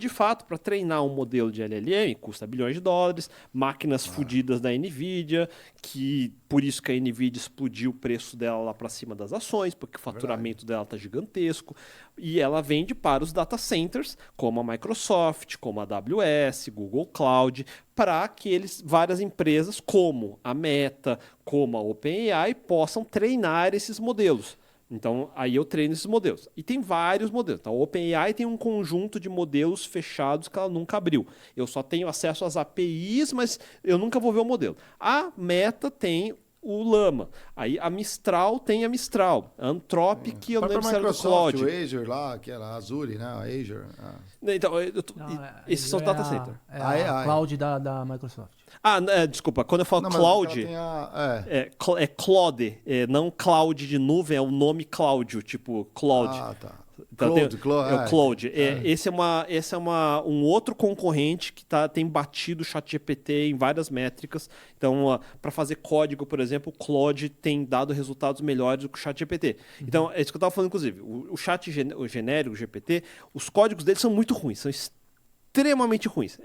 de fato, para treinar um modelo de LLM, custa bilhões de dólares, máquinas fodidas da NVIDIA, que por isso que a NVIDIA explodiu o preço dela lá para cima das ações, porque o faturamento dela está gigantesco. E ela vende para os data centers, como a Microsoft, como a AWS, Google Cloud, para que várias empresas, como a Meta, como a OpenAI, possam treinar esses modelos. Então, aí eu treino esses modelos. E tem vários modelos. Então, a OpenAI tem um conjunto de modelos fechados que ela nunca abriu. Eu só tenho acesso às APIs, mas eu nunca vou ver o modelo. A Meta tem o Llama. Aí a Mistral tem a Mistral. A Anthropic, eu não lembro se era do Claude. O Azure lá, que era a Azure, né? A Azure. Então, esses são data center. A cloud da Microsoft. Desculpa. Quando eu falo cloud, é Claude. Não cloud de nuvem, é o nome Cláudio, tipo Claude. Tá. Então, é o Claude. Esse é um outro concorrente que tem batido o ChatGPT em várias métricas. Então, para fazer código, por exemplo, o Claude tem dado resultados melhores do que o ChatGPT. Então, é isso que eu estava falando, inclusive. O genérico, o GPT, os códigos dele são muito ruins, são extremamente ruins.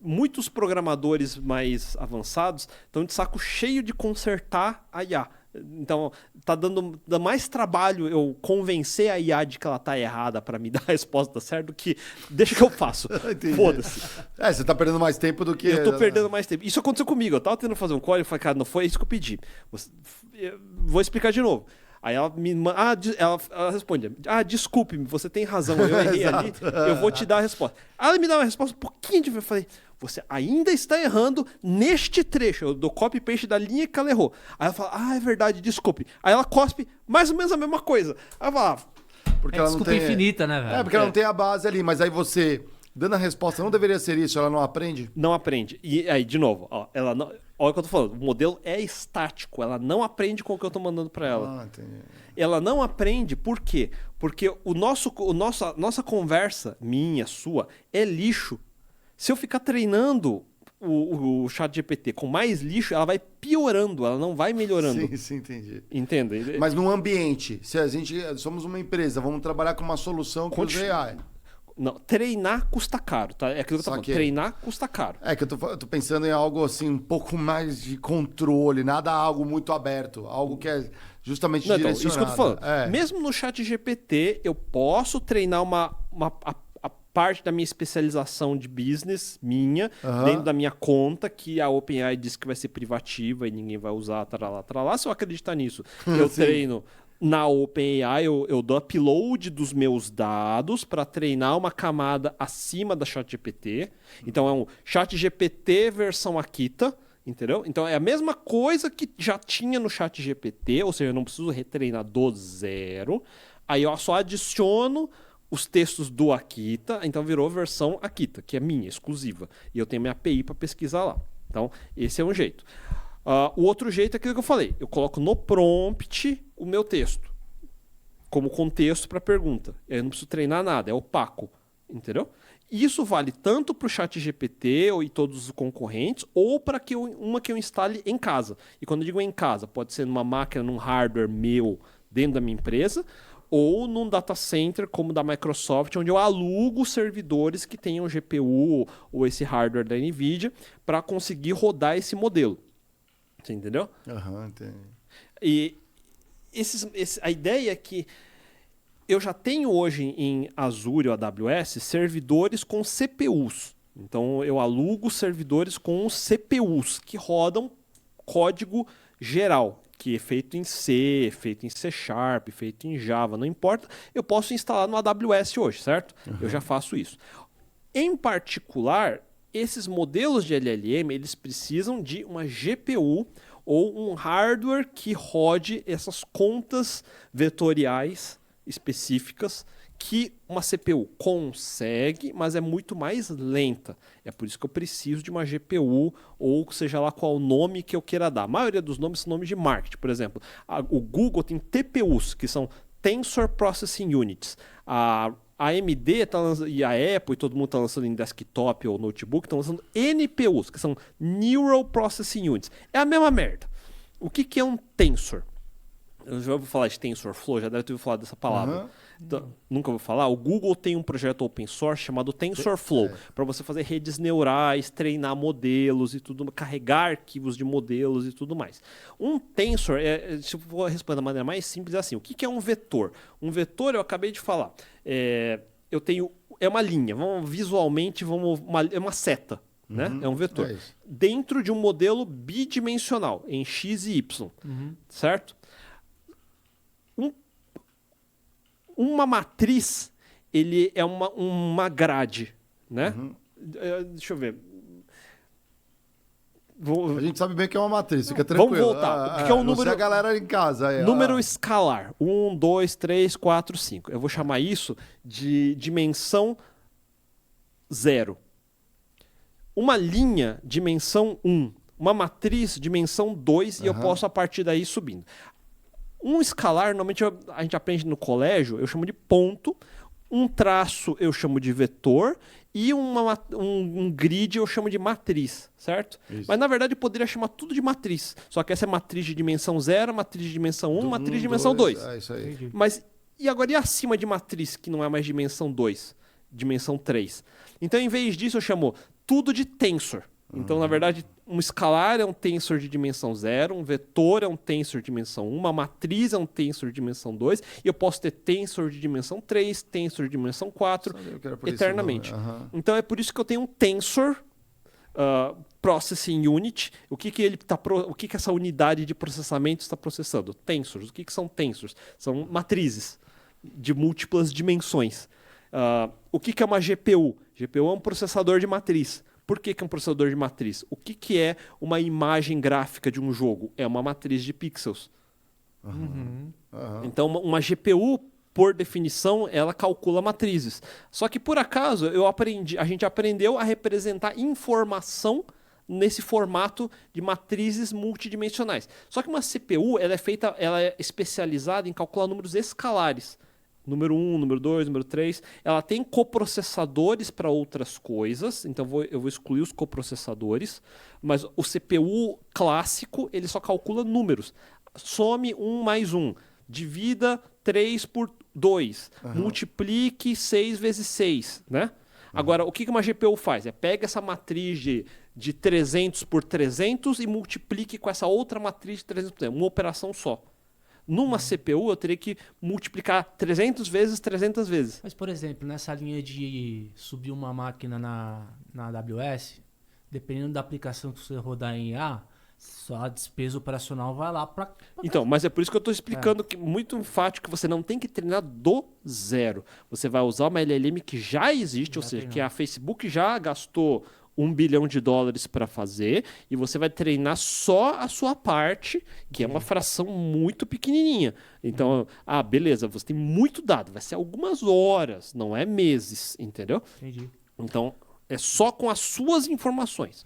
Muitos programadores mais avançados estão de saco cheio de consertar a IA. Então, tá dando mais trabalho eu convencer a IA de que ela tá errada para me dar a resposta certa do que deixa que eu faço. Foda-se. Você tá perdendo mais tempo do que... Eu tô perdendo mais tempo. Isso aconteceu comigo. Eu tava tentando fazer um código e falei, cara, não foi isso que eu pedi. Vou explicar de novo. Aí ela me ela responde, desculpe-me, você tem razão, eu errei ali, eu vou te dar a resposta. Aí ela me dá uma resposta um pouquinho diferente, eu falei, você ainda está errando neste trecho, eu dou copy-paste da linha que ela errou. Aí ela fala, é verdade, desculpe. Aí ela cospe mais ou menos a mesma coisa. Aí ela fala, porque ela desculpa não tem... infinita, né, velho? Porque ela não tem a base ali, mas aí você, dando a resposta, não deveria ser isso, ela não aprende? Não aprende. E aí, de novo, ela não... Olha o que eu tô falando, o modelo é estático, ela não aprende com o que eu tô mandando para ela. Entendi. Ela não aprende por quê? Porque nossa conversa, minha, sua, é lixo. Se eu ficar treinando o ChatGPT com mais lixo, ela vai piorando, ela não vai melhorando. Sim, entendi. Entende? Mas no ambiente, se a gente somos uma empresa, vamos trabalhar com uma solução que use AI. Não, treinar custa caro, tá? É aquilo que eu tô falando. Treinar custa caro. É que eu tô pensando em algo assim, um pouco mais de controle, nada algo muito aberto, algo que é justamente direcionado. Então, isso que eu tô falando. Mesmo no ChatGPT, eu posso treinar a parte da minha especialização de business, dentro da minha conta, que a OpenAI diz que vai ser privativa e ninguém vai usar, tralá. Se eu acreditar nisso, eu treino... Na OpenAI, eu dou upload dos meus dados para treinar uma camada acima da ChatGPT. Então, é um ChatGPT versão Akita, entendeu? Então, é a mesma coisa que já tinha no ChatGPT, ou seja, eu não preciso retreinar do zero. Aí, eu só adiciono os textos do Akita, então virou versão Akita, que é minha, exclusiva. E eu tenho minha API para pesquisar lá. Então, esse é um jeito. O outro jeito é aquilo que eu falei. Eu coloco no prompt o meu texto como contexto para a pergunta. Eu não preciso treinar nada, é opaco. Entendeu? Isso vale tanto para o ChatGPT e todos os concorrentes, ou para uma que eu instale em casa. E quando eu digo em casa, pode ser numa máquina, num hardware meu dentro da minha empresa, ou num data center como o da Microsoft, onde eu alugo servidores que tenham GPU ou esse hardware da NVIDIA para conseguir rodar esse modelo. Você entendeu? Entendi. E a ideia é que eu já tenho hoje em Azure ou AWS servidores com CPUs. Então eu alugo servidores com CPUs que rodam código geral, que é feito em C, feito em C Sharp, feito em Java, não importa. Eu posso instalar no AWS hoje, certo? Eu já faço isso. Em particular, esses modelos de LLM, eles precisam de uma GPU ou um hardware que rode essas contas vetoriais específicas que uma CPU consegue, mas é muito mais lenta. É por isso que eu preciso de uma GPU ou seja lá qual nome que eu queira dar. A maioria dos nomes são nomes de marketing. Por exemplo, o Google tem TPUs, que são Tensor Processing Units. A AMD e a Apple e todo mundo está lançando em desktop ou notebook, estão lançando NPUs, que são Neural Processing Units. É a mesma merda. O que é um tensor? Eu já ouvi falar de TensorFlow, já deve ter ouvido falar dessa palavra. Então, nunca ouviu falar? O Google tem um projeto open source chamado TensorFlow, para você fazer redes neurais, treinar modelos e tudo, carregar arquivos de modelos e tudo mais. Um tensor, se eu for responder da maneira mais simples, é assim: o que é um vetor? Um vetor, eu acabei de falar, eu tenho, é uma linha, visualmente, é uma seta. Né? É um vetor. Dentro de um modelo bidimensional, em x e y. Certo? Uma matriz, ele é uma grade. Né? Deixa eu ver. A gente sabe bem que é uma matriz, fica tranquilo. Vamos voltar. Porque é um número, a galera em casa. Número escalar. 1, 2, 3, 4, 5. Eu vou chamar isso de dimensão 0. Uma linha, dimensão 1. Uma matriz, dimensão 2, e eu posso, a partir daí, subindo. Um escalar, normalmente a gente aprende no colégio, eu chamo de ponto. Um traço eu chamo de vetor. E um grid eu chamo de matriz, certo? Isso. Mas, na verdade, eu poderia chamar tudo de matriz. Só que essa é matriz de dimensão 0, matriz de dimensão 1, matriz de dimensão 2. É isso aí. Mas, e agora, e acima de matriz, que não é mais dimensão 2? Dimensão 3. Então, em vez disso, eu chamo tudo de tensor. Então, na verdade, um escalar é um tensor de dimensão 0, um vetor é um tensor de dimensão 1, uma matriz é um tensor de dimensão 2, e eu posso ter tensor de dimensão 3, tensor de dimensão 4, eternamente. Então, é por isso que eu tenho um tensor processing unit. O que essa unidade de processamento está processando? Tensors. O que são tensors? São matrizes de múltiplas dimensões. O que é uma GPU? GPU é um processador de matriz. Por que é um processador de matriz? O que é uma imagem gráfica de um jogo? É uma matriz de pixels. Então, uma GPU, por definição, ela calcula matrizes. Só que, por acaso, a gente aprendeu a representar informação nesse formato de matrizes multidimensionais. Só que uma CPU, ela é especializada em calcular números escalares. Número 1, número 2, número 3. Ela tem coprocessadores para outras coisas, então eu vou excluir os coprocessadores, mas o CPU clássico, ele só calcula números. Some 1 mais 1, divida 3 por 2, multiplique 6 vezes 6, né? Agora, o que uma GPU faz? Pega essa matriz de 300 por 300 e multiplique com essa outra matriz de 300 por 300, uma operação só. Numa CPU, eu teria que multiplicar 300 vezes, 300 vezes. Mas, por exemplo, nessa linha de subir uma máquina na AWS, dependendo da aplicação que você rodar em IA, só a despesa operacional vai lá para... Então, mas é por isso que eu estou explicando que muito enfático que você não tem que treinar do zero. Você vai usar uma LLM que já existe, ou seja, que a Facebook já gastou $1 bilhão para fazer, e você vai treinar só a sua parte, que é uma fração muito pequenininha. Então, beleza, você tem muito dado, vai ser algumas horas, não é meses, entendeu? Entendi. Então, é só com as suas informações.